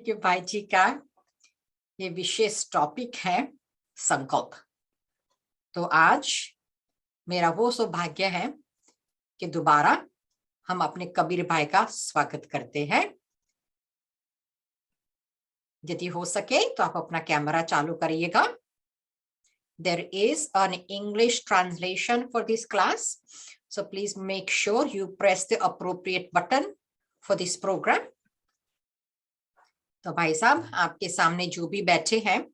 कि भाई जी का ये विशेष टॉपिक है संकल्प। तो आज मेरा वो सौभाग्य है कि दोबारा हम अपने कबीर भाई का स्वागत करते हैं। यदि हो सके तो आप अपना कैमरा चालू करिएगा। There is an English translation for this class, so please make sure you press the appropriate button for this program. तो भाई साहब, आपके सामने जो भी बैठे हैं,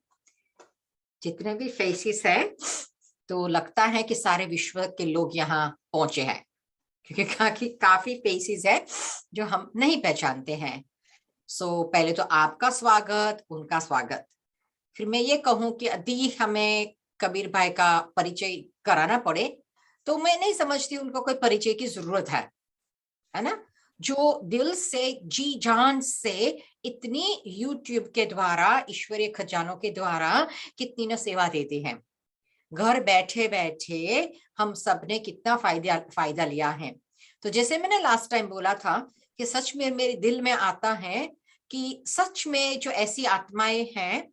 जितने भी फेसेस हैं, तो लगता है कि सारे विश्व के लोग यहाँ पहुंचे हैं, क्योंकि काफी फेसेस है जो हम नहीं पहचानते हैं। सो पहले तो आपका स्वागत, उनका स्वागत। फिर मैं ये कहूं कि यदि हमें कबीर भाई का परिचय कराना पड़े तो मैं नहीं समझती उनको कोई परिचय की जरूरत है ना। जो दिल से, जी जान से इतनी यूट्यूब के द्वारा, ईश्वरीय खजानों के द्वारा कितनी न सेवा देते हैं। घर बैठे बैठे हम सब ने कितना फायदा लिया है। तो जैसे मैंने लास्ट टाइम बोला था कि सच में मेरे दिल में आता है कि सच में जो ऐसी आत्माएं हैं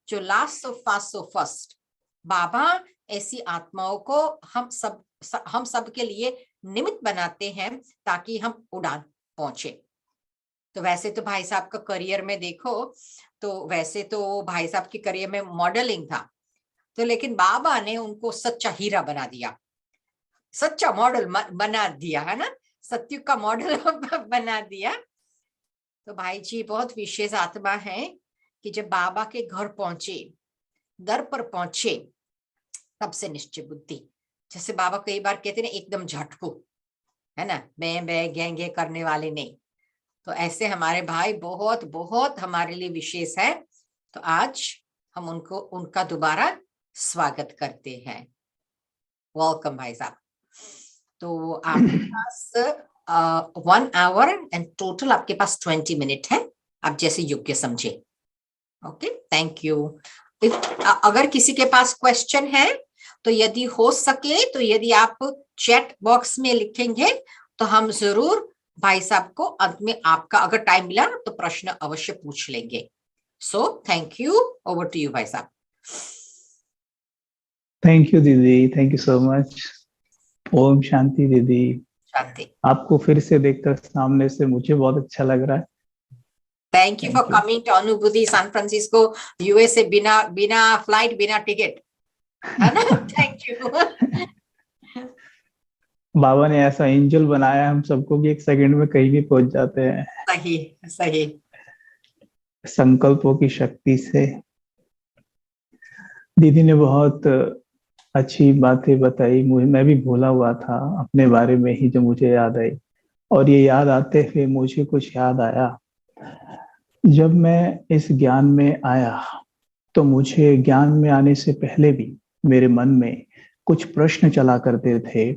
जो last so fast so first, बाबा ऐसी आत्माओं को हम सब के लिए निमित्त बनाते हैं ताकि हम उड़ान पहुंचे। तो वैसे तो भाई साहब का करियर में देखो तो वैसे तो भाई साहब के करियर में मॉडलिंग था, तो लेकिन बाबा ने उनको सच्चा हीरा बना दिया, सच्चा मॉडल बना दिया, है ना, सत्युग का मॉडल बना दिया। तो भाई जी बहुत विशेष आत्मा है कि जब बाबा के घर पहुंचे, दर पर पहुंचे, तब से निश्चय बुद्धि, जैसे बाबा कई बार कहते ना, एकदम झटकू, है ना, बे गेंगे करने वाले नहीं। तो ऐसे हमारे भाई बहुत बहुत हमारे लिए विशेष है। तो आज हम उनका दोबारा स्वागत करते हैं। वेलकम भाई साहब। तो आपके पास 1 आवर एंड टोटल आपके पास 20 मिनट है, आप जैसे योग्य समझे। Okay, thank you. अगर किसी के पास क्वेश्चन है तो यदि हो सके तो यदि आप चैट बॉक्स में लिखेंगे तो हम जरूर भाई साहब को अंत में आपका अगर टाइम मिला तो प्रश्न अवश्य पूछ लेंगे। So thank you, over to you भाई साहब। थैंक यू दीदी, थैंक यू सो मच। ओम शांति दीदी। शांति। आपको फिर से देखकर सामने से मुझे बहुत अच्छा लग रहा है। Thank you for coming to Anubhuti San Francisco, USA, बिना फ्लाइट, बिना टिकट, है ना। Thank you. बाबा ने ऐसा एंजल बनाया हम सबको कि 1 सेकंड में कहीं भी पहुंच जाते हैं। सही सही। संकल्पों की शक्ति से। दीदी ने बहुत अच्छी बातें बताई, मैं भी भूला हुआ था अपने बारे में ही, जो मुझे याद आई। और ये याद आते हुए मुझे कुछ याद आया। जब मैं इस ज्ञान में आया तो मुझे ज्ञान में आने से पहले भी मेरे मन में कुछ प्रश्न चला करते थे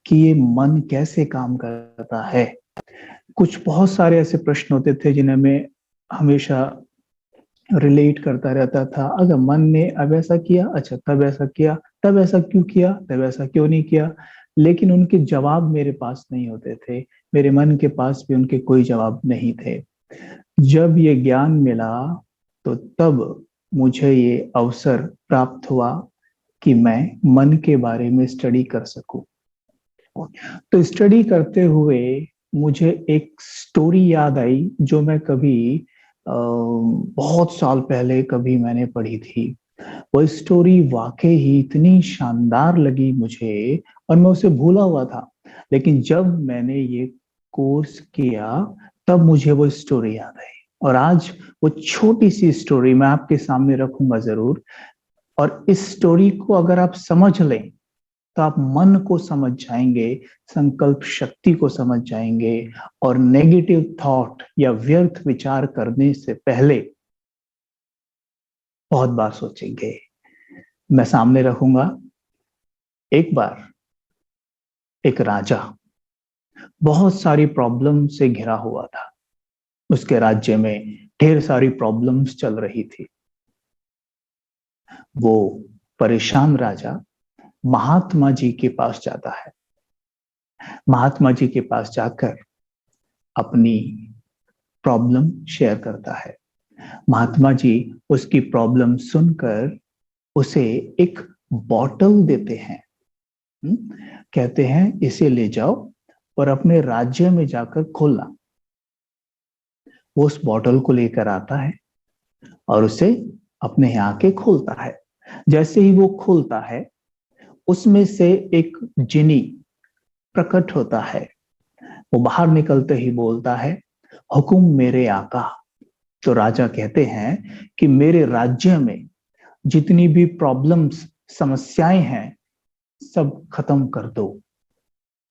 कि ये मन कैसे काम करता है। कुछ बहुत सारे ऐसे प्रश्न होते थे जिन्हें मैं हमेशा रिलेट करता रहता था। अगर मन ने अब ऐसा किया, अच्छा तब ऐसा किया, तब ऐसा क्यों किया, तब ऐसा क्यों नहीं किया। लेकिन उनके जवाब मेरे पास नहीं होते थे, मेरे मन के पास भी उनके कोई जवाब नहीं थे। जब ये ज्ञान मिला तो तब मुझे ये अवसर प्राप्त हुआ कि मैं मन के बारे में स्टडी कर सकूं। तो स्टडी करते हुए मुझे एक स्टोरी याद आई जो मैं कभी बहुत साल पहले कभी मैंने पढ़ी थी। वो स्टोरी वाकई ही इतनी शानदार लगी मुझे और मैं उसे भूला हुआ था। लेकिन जब मैंने ये कोर्स किया तब मुझे वो स्टोरी याद आई, और आज वो छोटी सी स्टोरी मैं आपके सामने रखूंगा जरूर। और इस स्टोरी को अगर आप समझ लें तो आप मन को समझ जाएंगे, संकल्प शक्ति को समझ जाएंगे, और नेगेटिव थॉट या व्यर्थ विचार करने से पहले बहुत बार सोचेंगे। मैं सामने रखूंगा। एक बार एक राजा बहुत सारी प्रॉब्लम से घिरा हुआ था। उसके राज्य में ढेर सारी प्रॉब्लम्स चल रही थी। वो परेशान राजा महात्मा जी के पास जाता है। महात्मा जी के पास जाकर अपनी प्रॉब्लम शेयर करता है। महात्मा जी उसकी प्रॉब्लम सुनकर उसे एक बॉटल देते हैं। कहते हैं इसे ले जाओ और अपने राज्य में जाकर खोलना। वो उस बॉटल को लेकर आता है और उसे अपने यहाँ के खोलता है। जैसे ही वो खोलता है उसमें से एक जिनी प्रकट होता है। वो बाहर निकलते ही बोलता है, हुकुम मेरे आका। तो राजा कहते हैं कि मेरे राज्य में जितनी भी प्रॉब्लम्स, समस्याएं हैं, सब खत्म कर दो।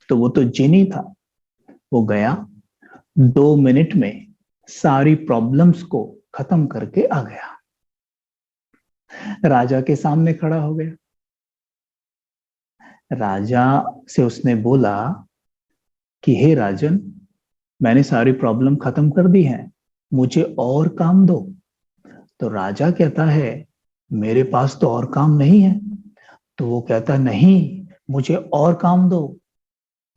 तो वो तो जिनी था, वो गया 2 मिनट में सारी प्रॉब्लम्स को खत्म करके आ गया, राजा के सामने खड़ा हो गया। राजा से उसने बोला कि हे राजन, मैंने सारी प्रॉब्लम खत्म कर दी है, मुझे और काम दो। तो राजा कहता है मेरे पास तो और काम नहीं है। तो वो कहता है नहीं, मुझे और काम दो।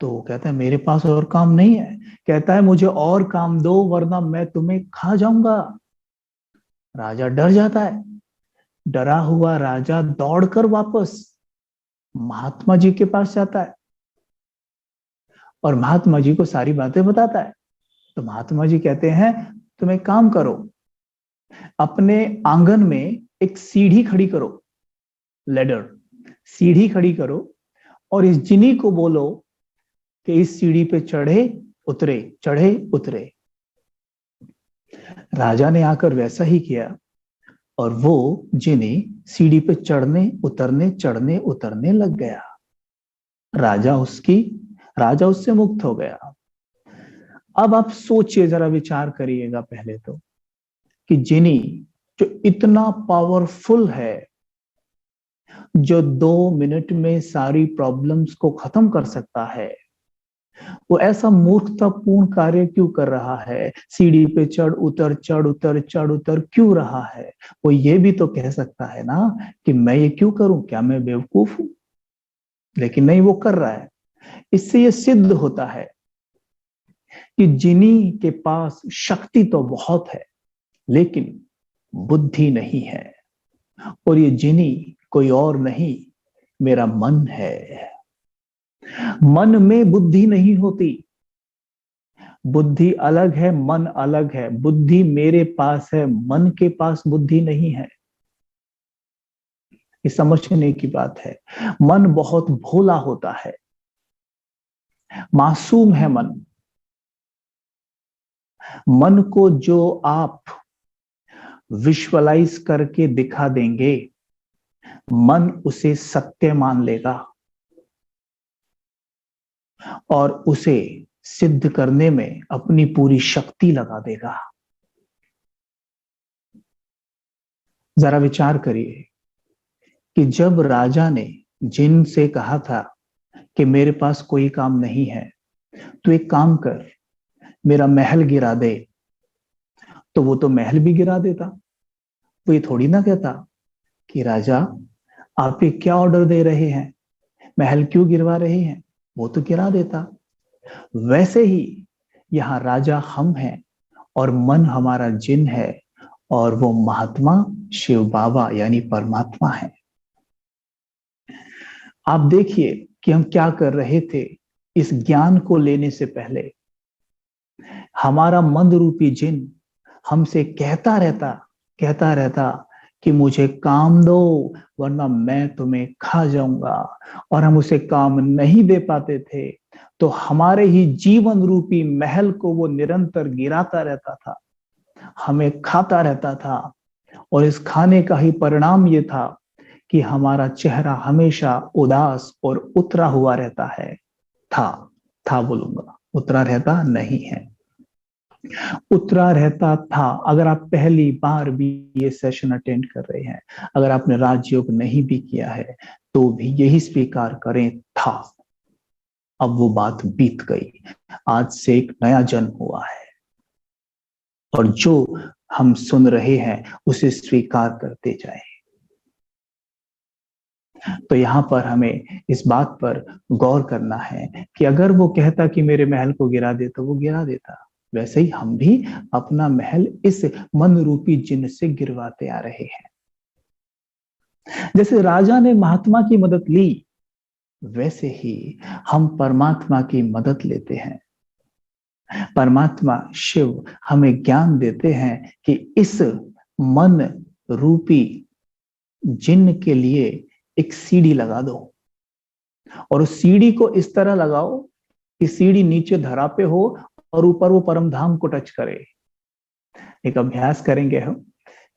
तो वो कहता है मेरे पास और काम नहीं है। कहता है मुझे और काम दो वरना मैं तुम्हें खा जाऊंगा। राजा डर जाता है। डरा हुआ राजा दौड़कर वापस महात्मा जी के पास जाता है और महात्मा जी को सारी बातें बताता है। तो महात्मा जी कहते हैं तुम एक काम करो, अपने आंगन में एक सीढ़ी खड़ी करो, लेडर, सीढ़ी खड़ी करो और इस जिनी को बोलो कि इस सीढ़ी पे चढ़े उतरे, चढ़े उतरे। राजा ने आकर वैसा ही किया और वो जिनी सीढ़ी पे चढ़ने उतरने लग गया। राजा उससे मुक्त हो गया। अब आप सोचिए, जरा विचार करिएगा पहले तो, कि जिनी जो इतना पावरफुल है, जो 2 मिनट में सारी प्रॉब्लम्स को खत्म कर सकता है, वो ऐसा मूर्खतापूर्ण कार्य क्यों कर रहा है? सीढ़ी पे चढ़ उतर क्यों रहा है? वो ये भी तो कह सकता है ना कि मैं ये क्यों करूं, क्या मैं बेवकूफ हूं? लेकिन नहीं, वो कर रहा है। इससे ये सिद्ध होता है कि जिनी के पास शक्ति तो बहुत है लेकिन बुद्धि नहीं है। और ये जिनी कोई और नहीं, मेरा मन है। मन में बुद्धि नहीं होती। बुद्धि अलग है, मन अलग है। बुद्धि मेरे पास है, मन के पास बुद्धि नहीं है। ये समझने की बात है। मन बहुत भोला होता है, मासूम है मन। मन को जो आप विजुअलाइज करके दिखा देंगे, मन उसे सत्य मान लेगा और उसे सिद्ध करने में अपनी पूरी शक्ति लगा देगा। जरा विचार करिए कि जब राजा ने जिन से कहा था कि मेरे पास कोई काम नहीं है, तो एक काम कर, मेरा महल गिरा दे, तो वो तो महल भी गिरा देता। वो ये थोड़ी ना कहता कि राजा आप ये क्या ऑर्डर दे रहे हैं, महल क्यों गिरवा रहे हैं, वो तो गिरा देता। वैसे ही यहाँ राजा हम हैं और मन हमारा जिन है और वो महात्मा शिव बाबा यानी परमात्मा है। आप देखिए कि हम क्या कर रहे थे इस ज्ञान को लेने से पहले। हमारा मंद रूपी जिन हमसे कहता रहता कि मुझे काम दो वरना मैं तुम्हें खा जाऊंगा, और हम उसे काम नहीं दे पाते थे। तो हमारे ही जीवन रूपी महल को वो निरंतर गिराता रहता था, हमें खाता रहता था। और इस खाने का ही परिणाम ये था कि हमारा चेहरा हमेशा उदास और उतरा हुआ रहता है। था बोलूंगा, उतरा रहता नहीं है, उतरा रहता था। अगर आप पहली बार भी ये सेशन अटेंड कर रहे हैं, अगर आपने राजयोग नहीं भी किया है, तो भी यही स्वीकार करें, था। अब वो बात बीत गई, आज से एक नया जन्म हुआ है और जो हम सुन रहे हैं उसे स्वीकार करते जाएं। तो यहां पर हमें इस बात पर गौर करना है कि अगर वो कहता कि मेरे महल को गिरा दे, तो वो गिरा देता। वैसे ही हम भी अपना महल इस मन रूपी जिन से गिरवाते आ रहे हैं। जैसे राजा ने महात्मा की मदद ली, वैसे ही हम परमात्मा की मदद लेते हैं। परमात्मा शिव हमें ज्ञान देते हैं कि इस मन रूपी जिन के लिए एक सीढ़ी लगा दो, और उस सीढ़ी को इस तरह लगाओ कि सीढ़ी नीचे धरा पे हो और ऊपर वो परम धाम को टच करे। एक अभ्यास करेंगे हम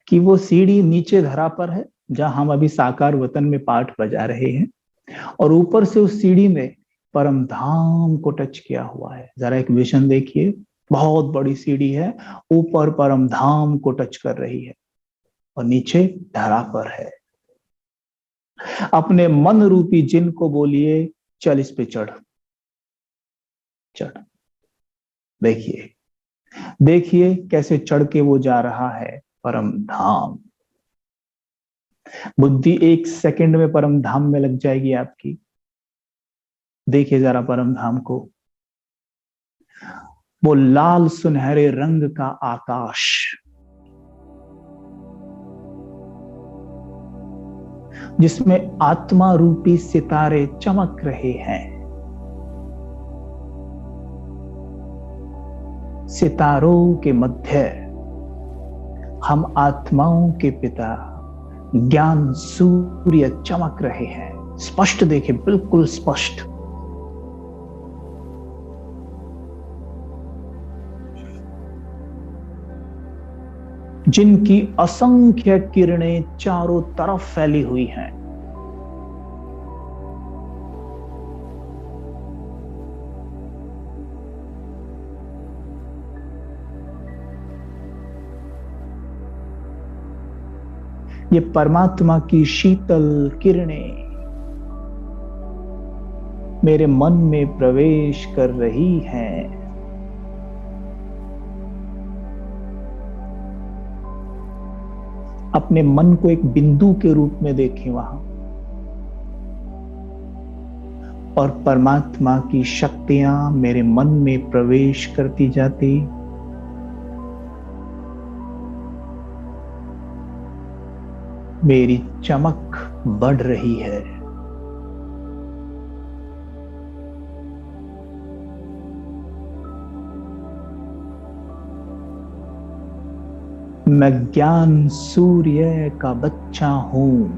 कि वो सीढ़ी नीचे धरा पर है, जहां हम अभी साकार वतन में पाठ बजा रहे हैं, और ऊपर से उस सीढ़ी में परम धाम को टच किया हुआ है। जरा एक विजन देखिए, बहुत बड़ी सीढ़ी है, ऊपर परम धाम को टच कर रही है और नीचे धरा पर है। अपने मन रूपी जिन को बोलिए, चल इस पे चढ़ चढ़। देखिए देखिए कैसे चढ़ के वो जा रहा है परम धाम। बुद्धि 1 सेकंड में परम धाम में लग जाएगी आपकी। देखिए जरा परम धाम को, वो लाल सुनहरे रंग का आकाश, जिसमें आत्मा रूपी सितारे चमक रहे हैं। सितारों के मध्य हम आत्माओं के पिता ज्ञान सूर्य चमक रहे हैं। स्पष्ट देखें, बिल्कुल स्पष्ट। जिनकी असंख्य किरणें चारों तरफ फैली हुई हैं। ये परमात्मा की शीतल किरणें मेरे मन में प्रवेश कर रही हैं। अपने मन को एक बिंदु के रूप में देखें वहां, और परमात्मा की शक्तियां मेरे मन में प्रवेश करती जाती। मेरी चमक बढ़ रही है। मैं ज्ञान सूर्य का बच्चा हूं।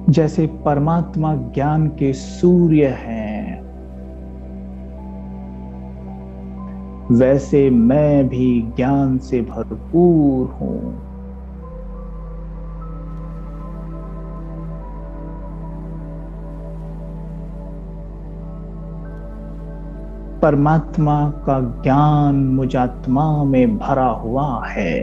जैसे परमात्मा ज्ञान के सूर्य हैं, वैसे मैं भी ज्ञान से भरपूर हूं। परमात्मा का ज्ञान मुझ आत्मा में भरा हुआ है।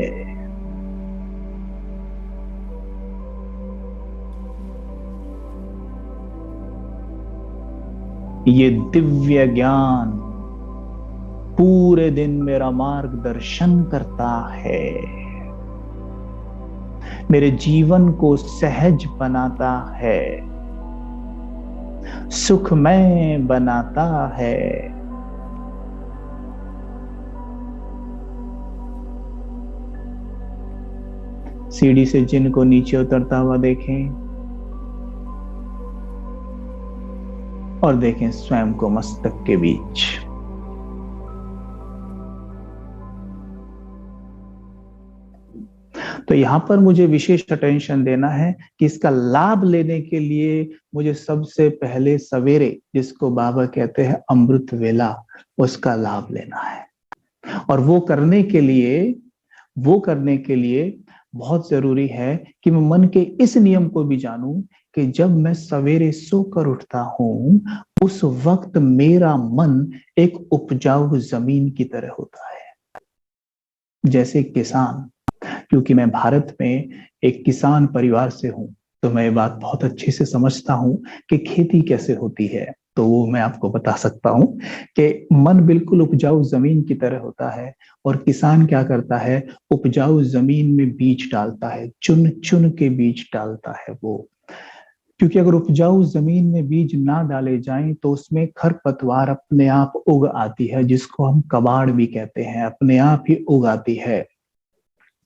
ये दिव्य ज्ञान पूरे दिन मेरा मार्गदर्शन करता है, मेरे जीवन को सहज बनाता है, सुखमय बनाता है। सीढ़ी से जिन को नीचे उतरता हुआ देखें, और देखें स्वयं को मस्तक के बीच। तो यहां पर मुझे विशेष अटेंशन देना है कि इसका लाभ लेने के लिए मुझे सबसे पहले सवेरे, जिसको बाबा कहते हैं अमृत वेला, उसका लाभ लेना है। और वो करने के लिए बहुत जरूरी है कि मैं मन के इस नियम को भी जानूं कि जब मैं सवेरे सोकर उठता हूं, उस वक्त मेरा मन एक उपजाऊ जमीन की तरह होता है। जैसे किसान, क्योंकि मैं भारत में एक किसान परिवार से हूं, तो मैं ये बात बहुत अच्छे से समझता हूं कि खेती कैसे होती है। तो वो मैं आपको बता सकता हूं कि मन बिल्कुल उपजाऊ जमीन की तरह होता है, और किसान क्या करता है, उपजाऊ जमीन में बीज डालता है, चुन चुन के बीज डालता है वो। क्योंकि अगर उपजाऊ जमीन में बीज ना डाले जाएं तो उसमें खरपतवार अपने आप उग आती है, जिसको हम कबाड़ भी कहते हैं, अपने आप ही उग आती है।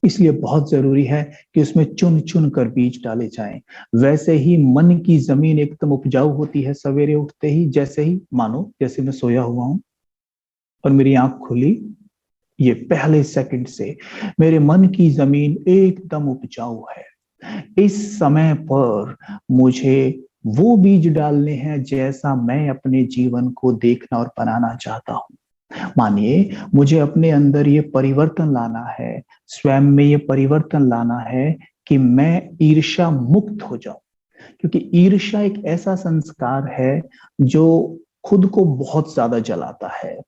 इसलिए बहुत जरूरी है कि उसमें चुन चुन कर बीज डाले जाएं। वैसे ही मन की जमीन एकदम उपजाऊ होती है सवेरे उठते ही, जैसे ही मानो जैसे मैं सोया हुआ हूं और मेरी आंख खुली, ये पहले सेकंड से मेरे मन की जमीन एकदम उपजाऊ है। इस समय पर मुझे वो बीज डालने हैं जैसा मैं अपने जीवन को देखना और बनाना चाहता हूं। मानिए मुझे अपने अंदर ये परिवर्तन लाना है, स्वयं में ये परिवर्तन लाना है कि मैं ईर्ष्या मुक्त हो जाऊं। क्योंकि ईर्ष्या एक ऐसा संस्कार है जो खुद को बहुत ज्यादा जलाता है,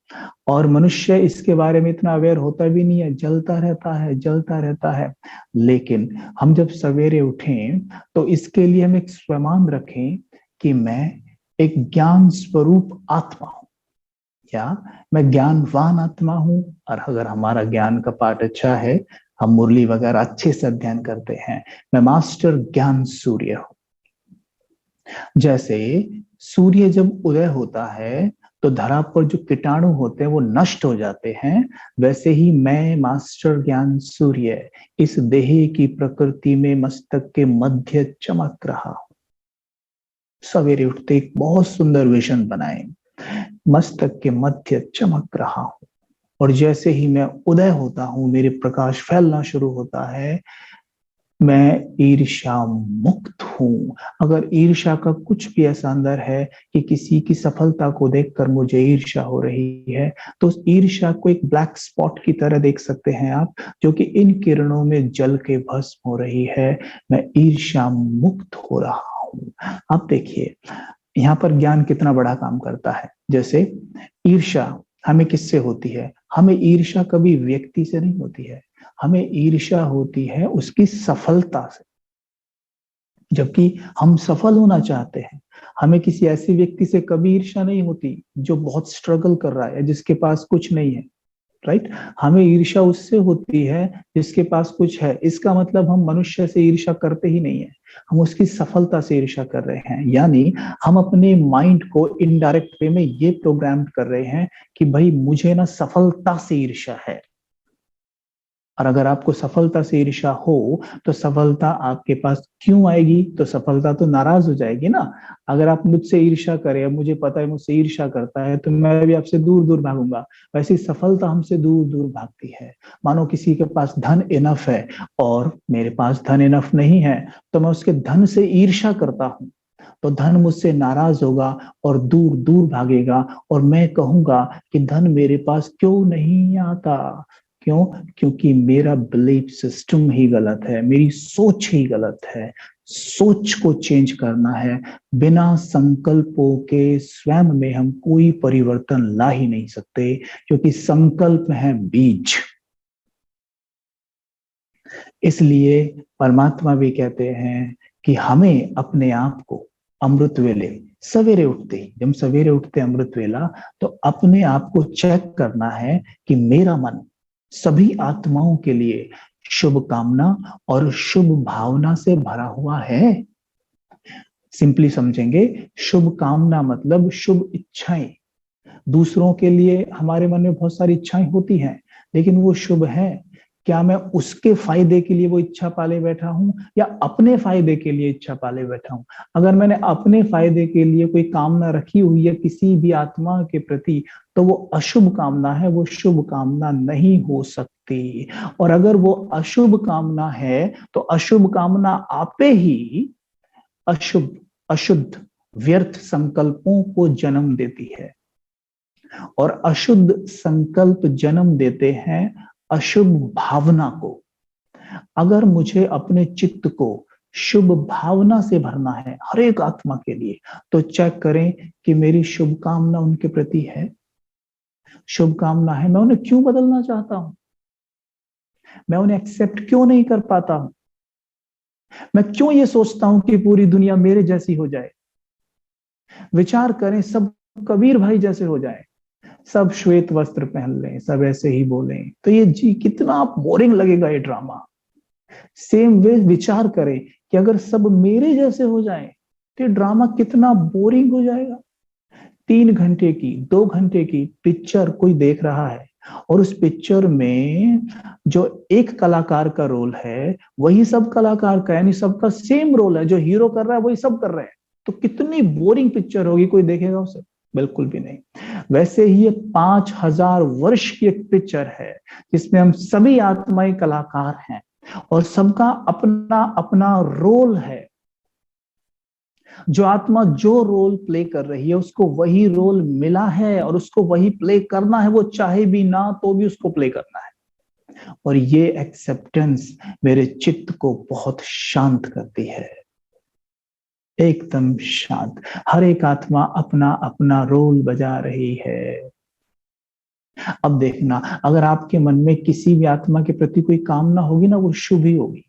और मनुष्य इसके बारे में इतना अवेयर होता भी नहीं है, जलता रहता है, जलता रहता है। लेकिन हम जब सवेरे उठें तो इसके लिए हम एक स्वमान रखें कि मैं एक ज्ञान स्वरूप आत्मा हूं, या मैं ज्ञानवान आत्मा हूं। और अगर हमारा ज्ञान का पाठ अच्छा है, हम मुरली वगैरह अच्छे से अध्ययन करते हैं, मैं मास्टर ज्ञान सूर्य हूं। जैसे सूर्य जब उदय होता है तो धरा पर जो कीटाणु होते हैं वो नष्ट हो जाते हैं, वैसे ही मैं मास्टर ज्ञान सूर्य इस देह की प्रकृति में मस्तक के मध्य चमक रहा हूं। सवेरे उठते एक बहुत सुंदर विजन बनाए, मस्तक के मध्य चमक रहा हूं, और जैसे ही मैं उदय होता हूं, मेरे प्रकाश फैलना शुरू होता है, मैं ईर्ष्या मुक्त हूं। अगर ईर्ष्या का कुछ भी ऐसा अंदर है कि किसी की सफलता को देखकर मुझे ईर्ष्या हो रही है, तो उस ईर्ष्या को एक ब्लैक स्पॉट की तरह देख सकते हैं आप, जो कि इन किरणों में जल के भस्म हो रही है। मैं ईर्ष्या मुक्त हो रहा हूं। आप देखिए यहाँ पर ज्ञान कितना बड़ा काम करता है। जैसे ईर्ष्या हमें किससे होती है? हमें ईर्ष्या कभी व्यक्ति से नहीं होती है, हमें ईर्ष्या होती है उसकी सफलता से। जबकि हम सफल होना चाहते हैं, हमें किसी ऐसे व्यक्ति से कभी ईर्ष्या नहीं होती जो बहुत स्ट्रगल कर रहा है, जिसके पास कुछ नहीं है। राइट? हमें ईर्ष्या उससे होती है जिसके पास कुछ है। इसका मतलब हम मनुष्य से ईर्ष्या करते ही नहीं है, हम उसकी सफलता से ईर्ष्या कर रहे हैं। यानी हम अपने माइंड को इनडायरेक्ट वे में ये प्रोग्राम कर रहे हैं कि भाई मुझे ना सफलता से ईर्ष्या है। और अगर आपको सफलता से ईर्ष्या हो तो सफलता आपके पास क्यों आएगी? तो सफलता तो नाराज हो जाएगी ना। अगर आप मुझसे ईर्ष्या करें, मुझे पता है मुझसे ईर्ष्या करता है, तो मैं भी आपसे दूर दूर भागूंगा। वैसे सफलता हमसे दूर दूर भागती है। मानो किसी के पास धन इनफ है और मेरे पास धन इनफ नहीं है, तो मैं उसके धन से ईर्ष्या करता हूं, तो धन मुझसे नाराज होगा और दूर दूर भागेगा, और मैं कहूंगा कि धन मेरे पास क्यों नहीं आता। क्यों? क्योंकि मेरा बिलीफ सिस्टम ही गलत है, मेरी सोच ही गलत है। सोच को चेंज करना है। बिना संकल्पों के स्वयं में हम कोई परिवर्तन ला ही नहीं सकते, क्योंकि संकल्प है बीज। इसलिए परमात्मा भी कहते हैं कि हमें अपने आप को अमृत वेले सवेरे उठते ही, जब सवेरे उठते अमृत वेला, तो अपने आप को चेक करना है कि मेरा मन सभी आत्माओं के लिए शुभ कामना और शुभ भावना से भरा हुआ है। सिंपली समझेंगे, शुभ कामना मतलब शुभ इच्छाएं। दूसरों के लिए हमारे मन में बहुत सारी इच्छाएं होती हैं, लेकिन वो शुभ है क्या? मैं उसके फायदे के लिए वो इच्छा पाले बैठा हूं, या अपने फायदे के लिए इच्छा पाले बैठा हूं? अगर मैंने अपने फायदे के लिए कोई कामना रखी हुई है किसी भी आत्मा के प्रति, तो वो अशुभ कामना है, वो शुभ कामना नहीं हो सकती। और अगर वो अशुभ कामना है तो अशुभ कामना आपे ही अशुभ, अशुद्ध, व्यर्थ संकल्पों को जन्म देती है, और अशुद्ध संकल्प जन्म देते हैं अशुभ भावना को। अगर मुझे अपने चित्त को शुभ भावना से भरना है हर एक आत्मा के लिए, तो चेक करें कि मेरी शुभकामना उनके प्रति है। शुभकामना है, मैं उन्हें क्यों बदलना चाहता हूं? मैं उन्हें एक्सेप्ट क्यों नहीं कर पाता हूं? मैं क्यों ये सोचता हूं कि पूरी दुनिया मेरे जैसी हो जाए? विचार करें सब कबीर भाई जैसे हो जाए, सब श्वेत वस्त्र पहन लें, सब ऐसे ही बोलें, तो ये जी कितना बोरिंग लगेगा ये ड्रामा। सेम वे विचार करें कि अगर सब मेरे जैसे हो जाएं तो ये ड्रामा कितना बोरिंग हो जाएगा। 3 घंटे की 2 घंटे की पिक्चर कोई देख रहा है और उस पिक्चर में जो एक कलाकार का रोल है वही सब कलाकार का, यानी सबका सेम रोल है, जो हीरो कर रहा है वही सब कर रहे हैं, तो कितनी बोरिंग पिक्चर होगी, कोई देखेगा उसे? बिल्कुल भी नहीं। वैसे ही ये 5000 वर्ष की एक पिक्चर है जिसमें हम सभी आत्माएं कलाकार हैं और सबका अपना अपना रोल है। जो आत्मा जो रोल प्ले कर रही है उसको वही रोल मिला है और उसको वही प्ले करना है, वो चाहे भी ना तो भी उसको प्ले करना है। और ये एक्सेप्टेंस मेरे चित्त को बहुत शांत करती है, एकदम शांत। हर एक आत्मा अपना अपना रोल बजा रही है। अब देखना, अगर आपके मन में किसी भी आत्मा के प्रति कोई कामना होगी ना, वो शुभ ही होगी,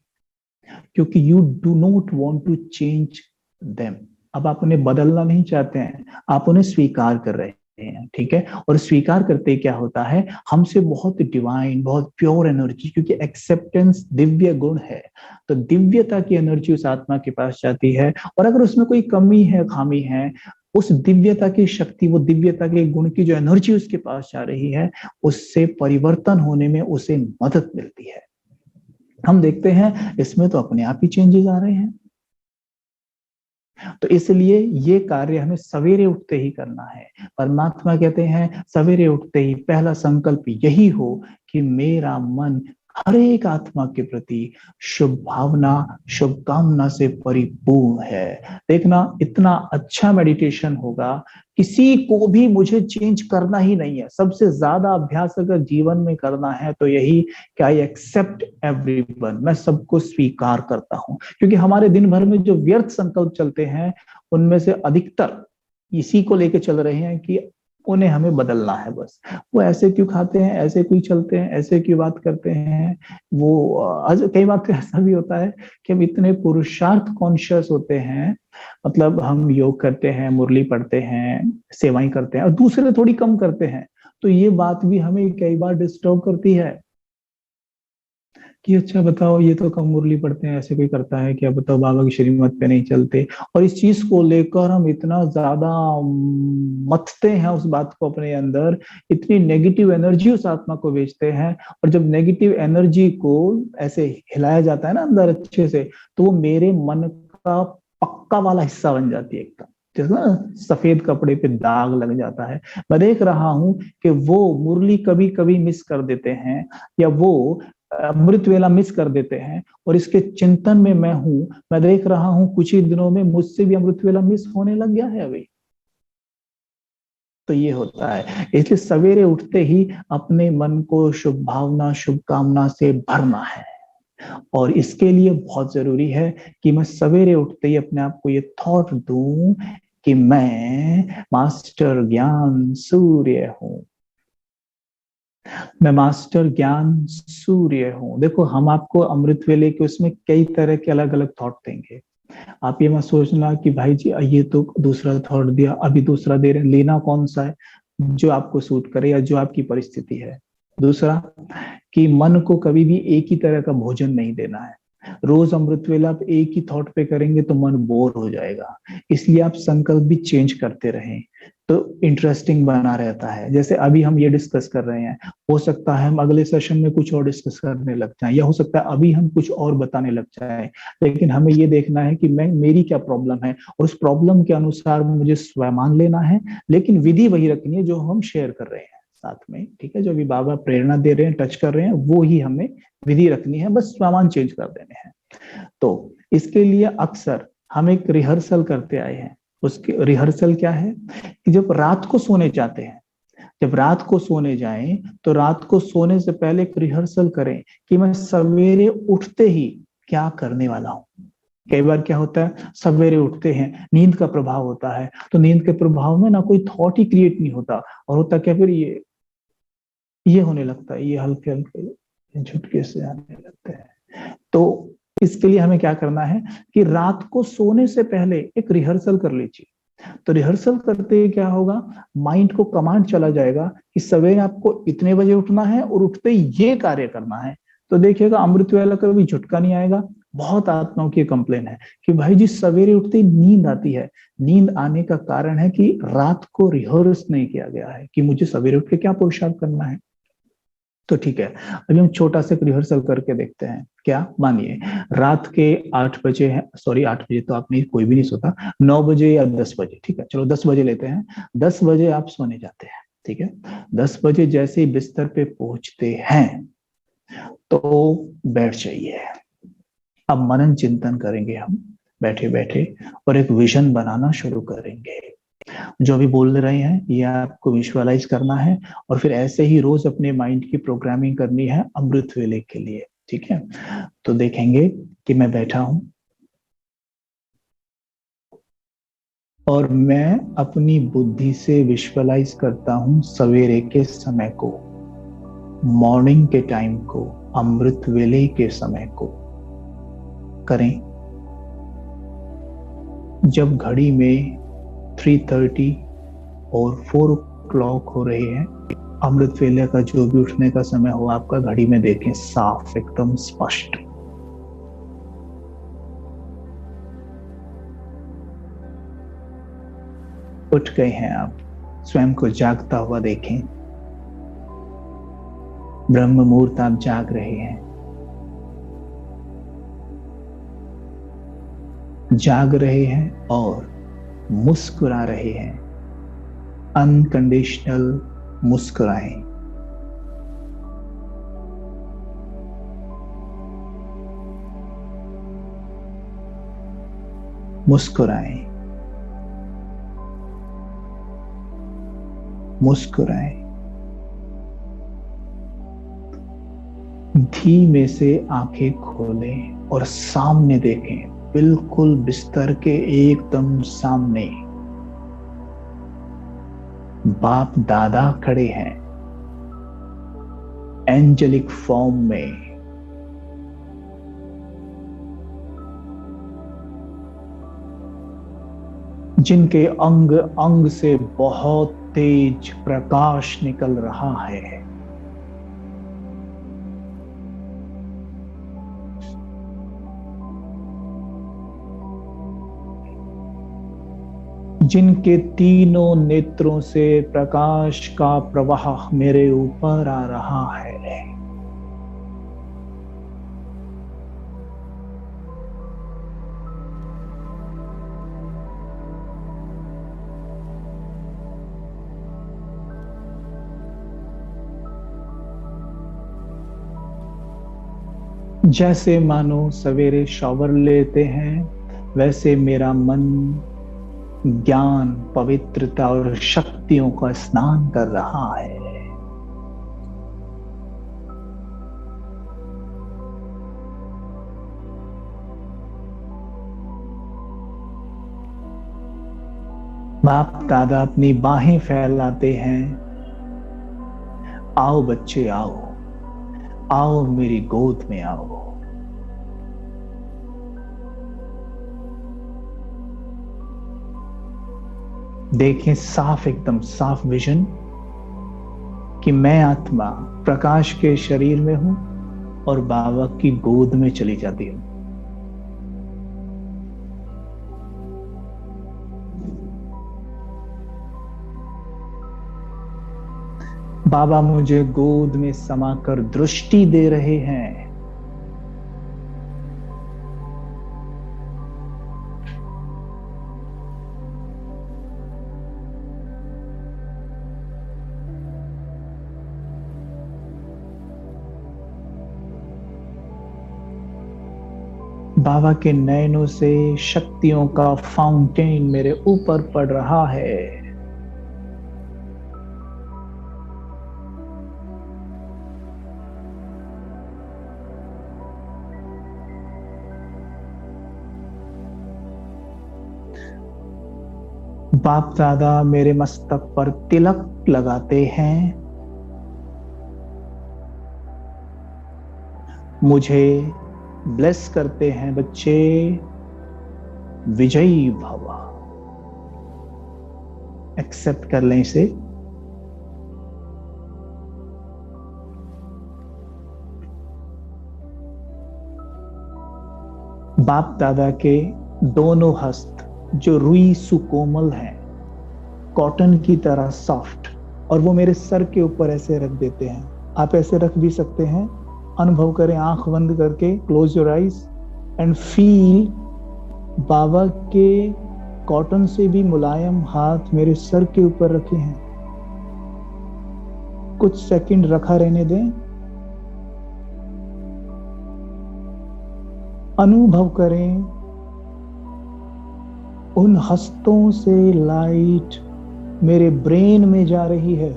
क्योंकि you do not want to change them. अब आप उन्हें बदलना नहीं चाहते हैं, आप उन्हें स्वीकार कर रहे हैं, ठीक है। और स्वीकार करते क्या होता है, हमसे बहुत डिवाइन, बहुत प्योर एनर्जी, क्योंकि एक्सेप्टेंस दिव्य गुण है, तो दिव्यता की एनर्जी उस आत्मा के पास जाती है। और अगर उसमें कोई कमी है, खामी है, उस दिव्यता की शक्ति, वो दिव्यता के गुण की जो एनर्जी उसके पास जा रही है, उससे परिवर्तन होने में उसे मदद मिलती है। हम देखते हैं इसमें तो अपने आप ही चेंजेस आ रहे हैं। तो इसलिए ये कार्य हमें सवेरे उठते ही करना है। परमात्मा कहते हैं सवेरे उठते ही पहला संकल्प यही हो कि मेरा मन हर एक आत्मा के प्रति शुभ भावना, शुभकामना से परिपूर्ण है। देखना, इतना अच्छा मेडिटेशन होगा, किसी को भी मुझे चेंज करना ही नहीं है। सबसे ज्यादा अभ्यास अगर जीवन में करना है तो यही कि आई एक्सेप्ट एवरीवन, मैं सबको स्वीकार करता हूं। क्योंकि हमारे दिन भर में जो व्यर्थ संकल्प चलते हैं उनमें से अधिकतर इसी को लेके चल रहे हैं कि उन्हें हमें बदलना है। बस वो ऐसे क्यों खाते हैं, ऐसे क्यों चलते हैं, ऐसे क्यों बात करते हैं। वो कई बार तो ऐसा भी होता है कि हम इतने पुरुषार्थ कॉन्शियस होते हैं, मतलब हम योग करते हैं, मुरली पढ़ते हैं, सेवाएं करते हैं और दूसरे थोड़ी कम करते हैं, तो ये बात भी हमें कई बार डिस्टर्ब करती है कि अच्छा बताओ, ये तो कम मुरली पढ़ते हैं, ऐसे कोई करता है क्या? बताओ, बाबा की श्रीमत पे नहीं चलते। और इस चीज को लेकर हम इतना ज्यादा मथते हैं उस बात को अपने अंदर, इतनी नेगेटिव एनर्जी उस आत्मा को भेजते हैं। और जब नेगेटिव एनर्जी को ऐसे हिलाया जाता है ना अंदर अच्छे से, तो वो मेरे मन का पक्का वाला हिस्सा बन जाती है एकदम, जैसे ना सफेद कपड़े पे दाग लग जाता है। मैं देख रहा हूं कि वो मुरली कभी कभी मिस कर देते हैं, या वो अमृत वेला मिस कर देते हैं, और इसके चिंतन में मैं हूं। मैं देख रहा हूं कुछ ही दिनों में मुझसे भी अमृत वेला मिस होने लग गया है अभी। तो ये होता है, इसलिए सवेरे उठते ही अपने मन को शुभ भावना, शुभकामना से भरना है। और इसके लिए बहुत जरूरी है कि मैं सवेरे उठते ही अपने आप को ये थॉट दूं कि मैं मास्टर ज्ञान सूर्य हूं, मैं मास्टर ज्ञान सूर्य हूं। देखो, हम आपको अमृत वेले के उसमें कई तरह के अलग अलग थॉट देंगे। आप ये मत सोचना कि भाई जी ये तो दूसरा थॉट दिया, अभी दूसरा दे रहे हैं, लेना कौन सा है? जो आपको सूट करे या जो आपकी परिस्थिति है। दूसरा, कि मन को कभी भी एक ही तरह का भोजन नहीं देना है। रोज अमृत वेला आप एक ही थॉट पे करेंगे तो मन बोर हो जाएगा, इसलिए आप संकल्प भी चेंज करते रहें तो इंटरेस्टिंग बना रहता है। जैसे अभी हम ये डिस्कस कर रहे हैं, हो सकता है हम अगले सेशन में कुछ और डिस्कस करने लग जाएं, या हो सकता है अभी हम कुछ और बताने लग जाएं, लेकिन हमें ये देखना है कि मेरी क्या प्रॉब्लम है और उस प्रॉब्लम के अनुसार मुझे स्वयं लेना है, लेकिन विधि वही रखनी है जो हम शेयर कर रहे हैं साथ में, ठीक है। जो अभी बाबा प्रेरणा दे रहे हैं, टच कर रहे हैं, वो ही हमें विधि रखनी है, बस सामान चेंज कर देने हैं। तो इसके लिए अक्सर हम एक रिहर्सल करते आए हैं। उसकी रिहर्सल क्या है कि जब रात को सोने जाते हैं, जब रात को सोने जाएं तो रात को सोने से पहले एक रिहर्सल करें कि मैं सवेरे उठते ही क्या करने वाला हूं। कई बार क्या होता है, सवेरे उठते हैं, नींद का प्रभाव होता है, तो नींद के प्रभाव में ना कोई थॉट ही क्रिएट नहीं होता, और होता क्या, फिर ये होने लगता है, ये हल्के हल्के झटके से आने लगते हैं। तो इसके लिए हमें क्या करना है कि रात को सोने से पहले एक रिहर्सल कर लीजिए तो रिहर्सल करते ही क्या होगा, माइंड को कमांड चला जाएगा कि सवेरे आपको इतने बजे उठना है और उठते ही ये कार्य करना है। तो देखिएगा अमृत वेला का भी झटका नहीं आएगा। बहुत आत्माओं की कंप्लेन है कि भाई जी सवेरे उठते ही नींद आती है। नींद आने का कारण है कि रात को रिहर्स नहीं किया गया है कि मुझे सवेरे उठ के क्या पुरुषार्थ करना है। तो ठीक है, अभी हम छोटा सा रिहर्सल करके देखते हैं। क्या मानिए रात के 8 बजे है, सॉरी 8 बजे तो आप नहीं, कोई भी नहीं सोता, 9 बजे या 10 बजे, ठीक है चलो 10 बजे लेते हैं। 10 बजे आप सोने जाते हैं, ठीक है। 10 बजे जैसे ही बिस्तर पे पहुंचते हैं तो बैठ जाइए। अब मनन चिंतन करेंगे हम बैठे बैठे, और एक विजन बनाना शुरू करेंगे। जो भी बोल रहे हैं ये आपको विजुअलाइज करना है, और फिर ऐसे ही रोज अपने माइंड की प्रोग्रामिंग करनी है अमृत वेले के लिए, ठीक है। तो देखेंगे कि मैं बैठा हूं और मैं अपनी बुद्धि से विजुअलाइज करता हूं सवेरे के समय को, मॉर्निंग के टाइम को, अमृत वेले के समय को। करें। जब घड़ी में 3:30 और 4 o'clock हो रहे हैं, अमृत वेले का जो भी उठने का समय हो आपका घड़ी में देखें, साफ एकदम स्पष्ट। उठ गए हैं आप, स्वयं को जागता हुआ देखें। ब्रह्म मुहूर्त आप जाग रहे हैं, जाग रहे हैं और मुस्कुरा रहे हैं। अनकंडीशनल मुस्कुराएं। मुस्कुराएं, मुस्कुराएं। धीमे से आंखें खोलें और सामने देखें, बिल्कुल बिस्तर के एकदम सामने बाप दादा खड़े हैं एंजेलिक फॉर्म में। जिनके अंग अंग से बहुत तेज प्रकाश निकल रहा है। जिनके तीनों नेत्रों से प्रकाश का प्रवाह मेरे ऊपर आ रहा है। जैसे मानो सवेरे शॉवर लेते हैं, वैसे मेरा मन ज्ञान, पवित्रता और शक्तियों का स्नान कर रहा है। बाप दादा अपनी बाहें फैलाते हैं, आओ बच्चे आओ, आओ मेरी गोद में आओ। देखें साफ, एकदम साफ विजन कि मैं आत्मा प्रकाश के शरीर में हूं और बाबा की गोद में चली जाती हूं। बाबा मुझे गोद में समाकर दृष्टि दे रहे हैं। बाबा के नयनों से शक्तियों का फाउंटेन मेरे ऊपर पड़ रहा है। बाप दादा मेरे मस्तक पर तिलक लगाते हैं, मुझे ब्लेस करते हैं, बच्चे विजयी भव। एक्सेप्ट कर लें इसे। बाप दादा के दोनों हस्त जो रुई सुकोमल हैं, कॉटन की तरह सॉफ्ट, और वो मेरे सर के ऊपर ऐसे रख देते हैं। आप ऐसे रख भी सकते हैं। अनुभव करें आंख बंद करके, close your eyes and feel बाबा के कॉटन से भी मुलायम हाथ मेरे सर के ऊपर रखे हैं। कुछ सेकंड रखा रहने दें। अनुभव करें उन हस्तों से लाइट मेरे ब्रेन में जा रही है।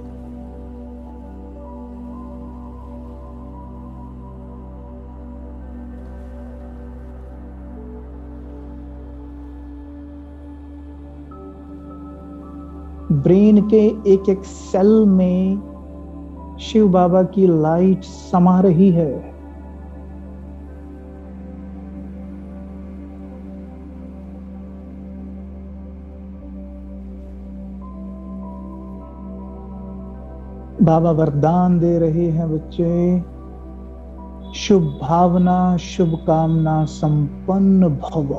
ब्रेन के एक एक सेल में शिव बाबा की लाइट समा रही है। बाबा वरदान दे रहे हैं, बच्चे शुभ भावना शुभ कामना संपन्न भव।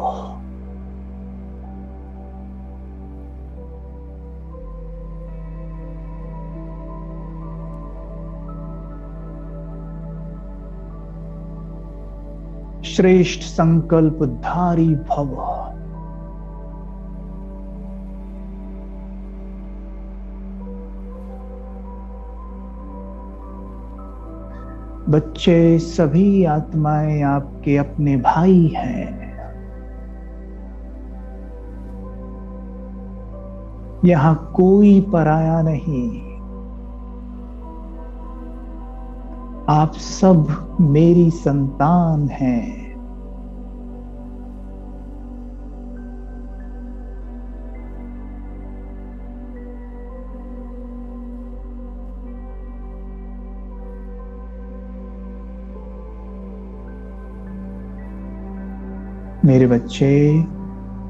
श्रेष्ठ संकल्प धारी भव। बच्चे सभी आत्माएं आपके अपने भाई हैं। यहां कोई पराया नहीं। आप सब मेरी संतान हैं। मेरे बच्चे,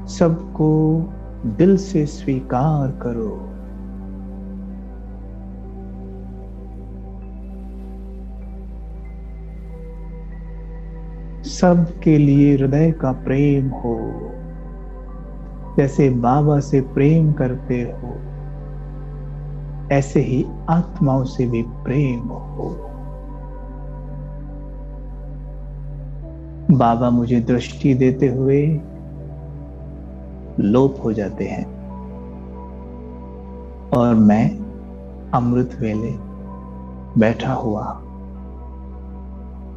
सबको दिल से स्वीकार करो। सबके लिए हृदय का प्रेम हो। जैसे बाबा से प्रेम करते हो, ऐसे ही आत्माओं से भी प्रेम हो। बाबा मुझे दृष्टि देते हुए लोप हो जाते हैं और मैं अमृत वेले बैठा हुआ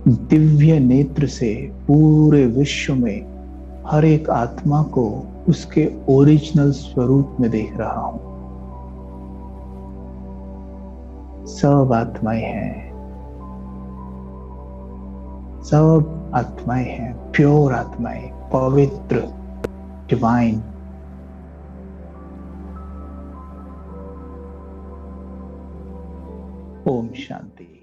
दिव्य नेत्र से पूरे विश्व में हर एक आत्मा को उसके ओरिजिनल स्वरूप में देख रहा हूं। सब आत्माएं हैं, सब आत्माएं हैं, प्योर आत्माएं, पवित्र, डिवाइन। ओम शांति।